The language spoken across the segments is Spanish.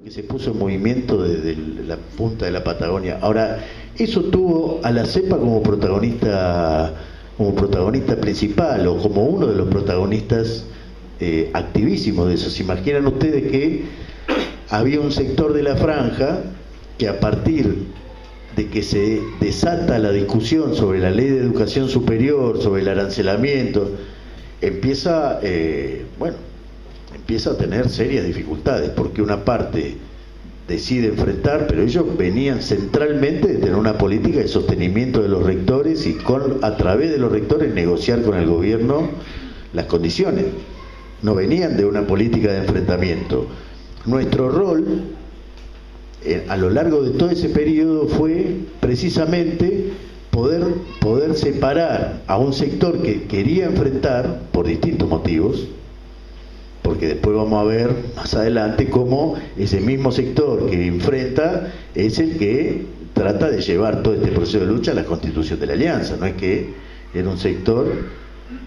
que se puso en movimiento desde la punta de la Patagonia. Ahora, eso tuvo a la cepa como protagonista principal, o como uno de los protagonistas activísimos de eso. ¿Se imaginan ustedes que había un sector de la franja que, a partir de que se desata la discusión sobre la ley de educación superior, sobre el arancelamiento, empieza a tener serias dificultades, porque una parte decide enfrentar, pero ellos venían centralmente de tener una política de sostenimiento de los rectores y a través de los rectores negociar con el gobierno las condiciones. No venían de una política de enfrentamiento. Nuestro rol a lo largo de todo ese periodo fue precisamente poder separar a un sector que quería enfrentar por distintos motivos, porque después vamos a ver más adelante cómo ese mismo sector que enfrenta es el que trata de llevar todo este proceso de lucha a la constitución de la alianza. No es que era un sector,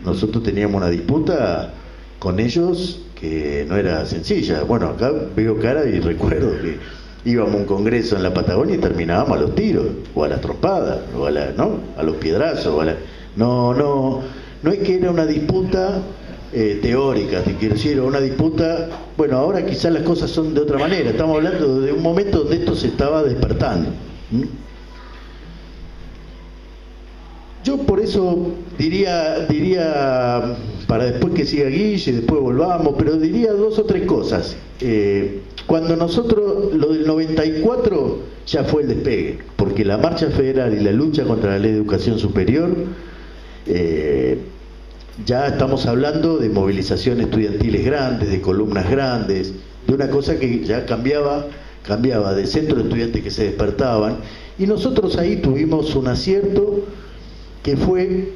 nosotros teníamos una disputa con ellos que no era sencilla. Bueno, acá veo cara y recuerdo que íbamos a un congreso en la Patagonia y terminábamos a los tiros, o a las trompadas, o a los piedrazos, no es que era una disputa teórica, te quiero decir, o una disputa. Bueno, ahora quizás las cosas son de otra manera. Estamos hablando de un momento donde esto se estaba despertando. Yo por eso diría, para después que siga Guille, después volvamos, pero diría dos o tres cosas. Cuando nosotros, lo del 94 ya fue el despegue, porque la marcha federal y la lucha contra la ley de educación superior, ya estamos hablando de movilizaciones estudiantiles grandes, de columnas grandes, de una cosa que ya cambiaba de centros de estudiantes que se despertaban, y nosotros ahí tuvimos un acierto que fue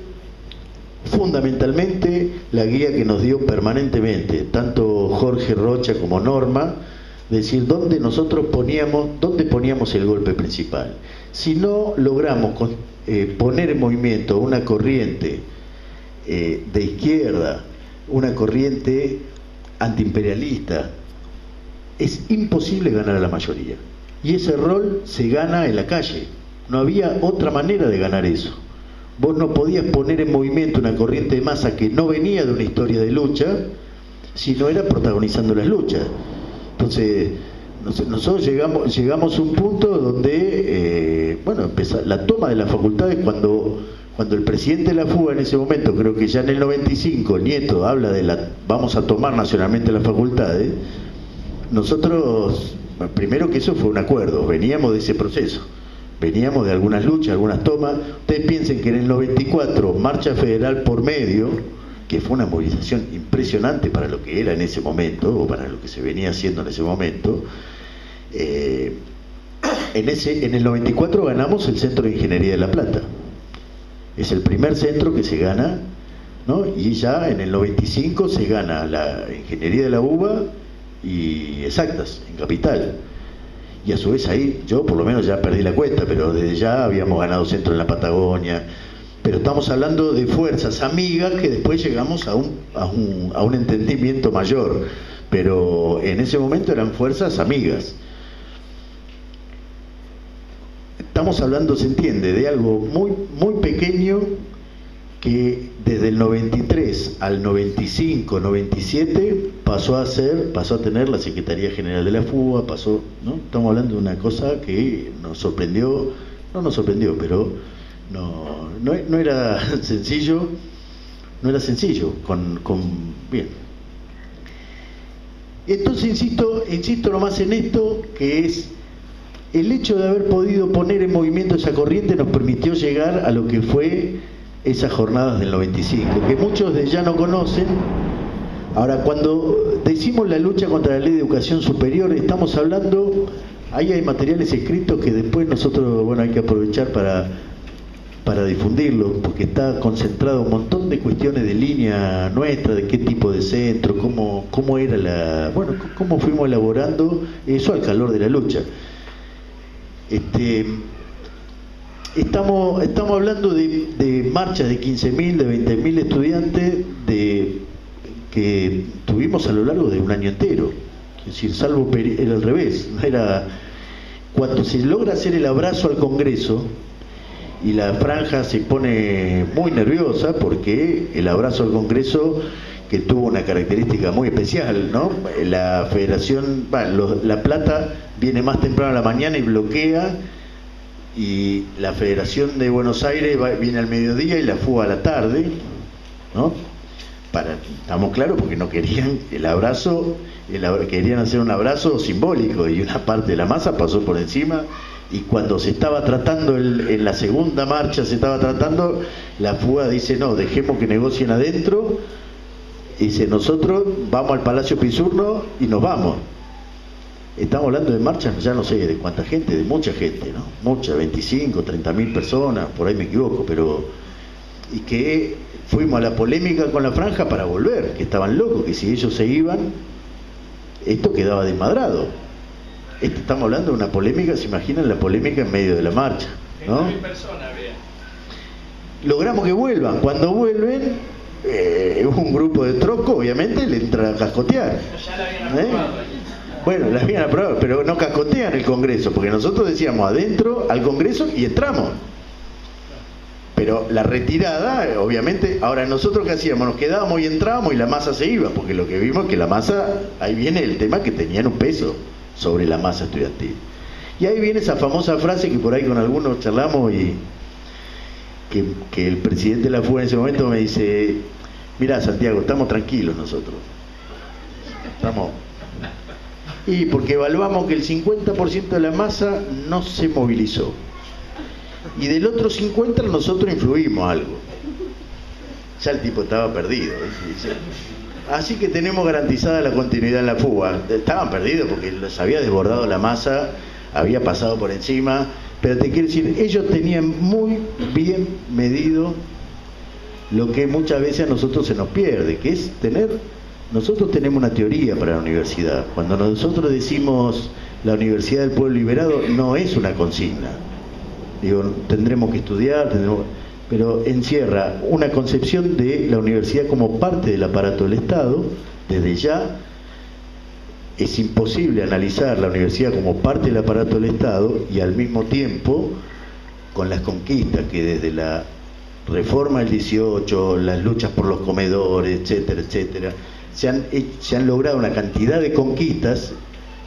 fundamentalmente la guía que nos dio permanentemente, tanto Jorge Rocha como Norma, decir dónde poníamos el golpe principal. Si no logramos poner en movimiento una corriente de izquierda, una corriente antiimperialista, es imposible ganar a la mayoría. Y ese rol se gana en la calle. No había otra manera de ganar eso. Vos no podías poner en movimiento una corriente de masa que no venía de una historia de lucha, si no era protagonizando las luchas. Entonces, nosotros llegamos a un punto donde, la toma de las facultades, cuando el presidente de la fuga en ese momento, creo que ya en el 95, Nieto habla de vamos a tomar nacionalmente las facultades, nosotros, primero que eso fue un acuerdo, veníamos de ese proceso, veníamos de algunas luchas, algunas tomas. Ustedes piensen que en el 94, marcha federal por medio, que fue una movilización impresionante para lo que era en ese momento, o para lo que se venía haciendo en ese momento. En el 94 ganamos el Centro de Ingeniería de La Plata. Es el primer centro que se gana, ¿no? Y ya en el 95 se gana la Ingeniería de la UBA y Exactas, en Capital. Y a su vez ahí, yo por lo menos ya perdí la cuenta, pero desde ya habíamos ganado centro en la Patagonia. Pero estamos hablando de fuerzas amigas que después llegamos a un entendimiento mayor. Pero en ese momento eran fuerzas amigas. Estamos hablando, se entiende, de algo muy, muy pequeño que desde el 93 al 95, 97 pasó a tener la Secretaría General de la FUBA, ¿no? Estamos hablando de una cosa que nos sorprendió, pero no era sencillo, bien. Entonces insisto nomás en esto, que es el hecho de haber podido poner en movimiento esa corriente nos permitió llegar a lo que fue esas jornadas del 95, que muchos de ya no conocen. Ahora, cuando decimos la lucha contra la ley de educación superior, estamos hablando, ahí hay materiales escritos que después nosotros, hay que aprovechar para difundirlo, porque está concentrado un montón de cuestiones de línea nuestra, de qué tipo de centro, cómo era cómo fuimos elaborando eso al calor de la lucha. Estamos hablando de marchas de 15.000, de 20.000 estudiantes que tuvimos a lo largo de un año entero. decir, salvo era al revés, era cuando se logra hacer el abrazo al Congreso y la franja se pone muy nerviosa porque el abrazo al Congreso, que tuvo una característica muy especial, ¿no? La Federación, La Plata viene más temprano a la mañana y bloquea, y la Federación de Buenos Aires viene al mediodía y la fuga a la tarde, ¿no? Estamos claros, porque no querían el abrazo, querían hacer un abrazo simbólico, y una parte de la masa pasó por encima. Y cuando se estaba tratando, en la segunda marcha se estaba tratando, la fuga dice, no, dejemos que negocien adentro. Y dice, nosotros vamos al Palacio Pisurno y nos vamos. Estamos hablando de marchas, ya no sé de cuánta gente, de mucha gente, ¿no? Mucha, 25, 30.000 personas, por ahí me equivoco, pero... Y que fuimos a la polémica con la franja para volver, que estaban locos, que si ellos se iban, esto quedaba desmadrado. Estamos hablando de una polémica, se imaginan la polémica en medio de la marcha, ¿no? 30.000 personas, vean. Logramos que vuelvan. Cuando vuelven, un grupo de troco, obviamente, le entra a cascotear. Ya la habían aprobado. Bueno, la habían aprobado, pero no cascotean el Congreso, porque nosotros decíamos adentro al Congreso y entramos. Pero la retirada, obviamente, ahora nosotros ¿qué hacíamos? Nos quedábamos y entrábamos y la masa se iba, porque lo que vimos es que la masa, ahí viene el tema, que tenían un peso sobre la masa estudiantil. Y ahí viene esa famosa frase que por ahí con algunos charlamos, y que el presidente de la fuga en ese momento me dice, mirá Santiago, estamos tranquilos nosotros. Estamos... Y porque evaluamos que el 50% de la masa no se movilizó. Y del otro 50% nosotros influimos algo. Ya el tipo estaba perdido. Así que tenemos garantizada la continuidad en la fuga. Estaban perdidos porque los había desbordado la masa, había pasado por encima. Pero te quiero decir, ellos tenían muy bien medido lo que muchas veces a nosotros se nos pierde, que es nosotros tenemos una teoría para la universidad. Cuando nosotros decimos la Universidad del Pueblo Liberado, no es una consigna. Digo, tendremos que estudiar, pero encierra una concepción de la universidad como parte del aparato del Estado. Desde ya es imposible analizar la universidad como parte del aparato del Estado y al mismo tiempo, con las conquistas que desde la reforma del 18, las luchas por los comedores, etcétera, etcétera, se han logrado una cantidad de conquistas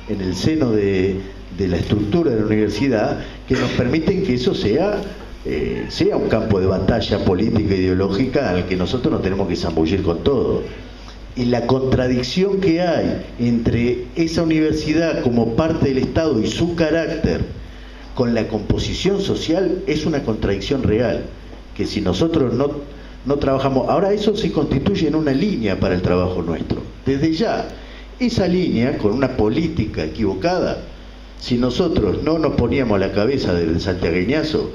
en el seno de la estructura de la universidad que nos permiten que eso sea un campo de batalla política e ideológica al que nosotros nos tenemos que zambullir con todo. Y la contradicción que hay entre esa universidad como parte del Estado y su carácter con la composición social es una contradicción real, que si nosotros no trabajamos, ahora eso se constituye en una línea para el trabajo nuestro. Desde ya, esa línea, con una política equivocada, si nosotros no nos poníamos a la cabeza del santiagueñazo,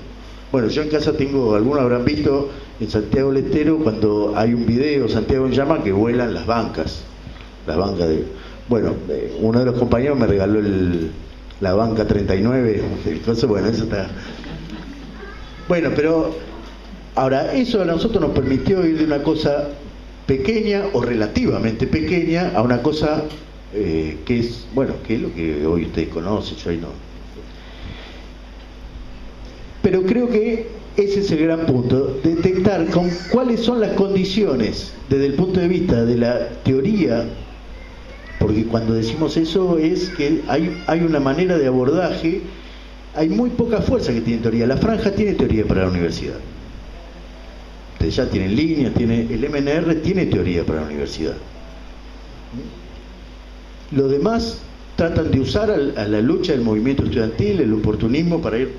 bueno, yo en casa tengo, algunos habrán visto en Santiago del Estero cuando hay un video, Santiago en llama, que vuelan las bancas de... Bueno, uno de los compañeros me regaló la banca 39, entonces bueno, eso está... Bueno, pero ahora, eso a nosotros nos permitió ir de una cosa pequeña o relativamente pequeña a una cosa que es, bueno, que es lo que hoy ustedes conocen, yo ahí no. Pero creo que ese es el gran punto, detectar con cuáles son las condiciones desde el punto de vista de la teoría, porque cuando decimos eso es que hay una manera de abordaje, hay muy poca fuerza que tiene teoría. La franja tiene teoría para la universidad. Ustedes ya tienen líneas, el MNR tiene teoría para la universidad. Los demás tratan de usar a la lucha del movimiento estudiantil, el oportunismo para ir...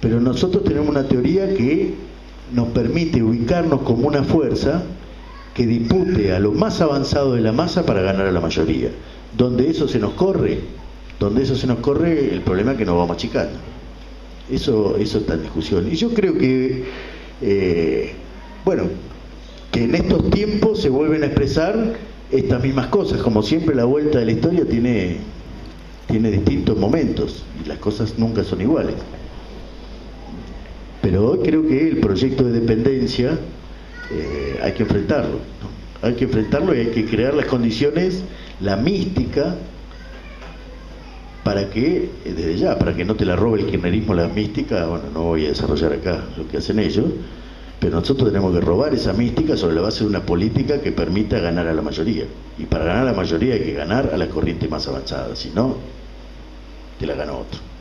Pero nosotros tenemos una teoría que nos permite ubicarnos como una fuerza que dispute a lo más avanzado de la masa para ganar a la mayoría. Donde eso se nos corre, el problema es que nos vamos achicando. Eso está en discusión. Y yo creo que, bueno, que en estos tiempos se vuelven a expresar estas mismas cosas. Como siempre, la vuelta de la historia tiene distintos momentos y las cosas nunca son iguales. Pero hoy creo que el proyecto de dependencia hay que enfrentarlo, ¿no? Hay que enfrentarlo y hay que crear las condiciones, la mística para que, desde ya, para que no te la robe el kirchnerismo la mística. Bueno, no voy a desarrollar acá lo que hacen ellos, pero nosotros tenemos que robar esa mística sobre la base de una política que permita ganar a la mayoría. Y para ganar a la mayoría hay que ganar a la corriente más avanzada, si no, te la gana otro.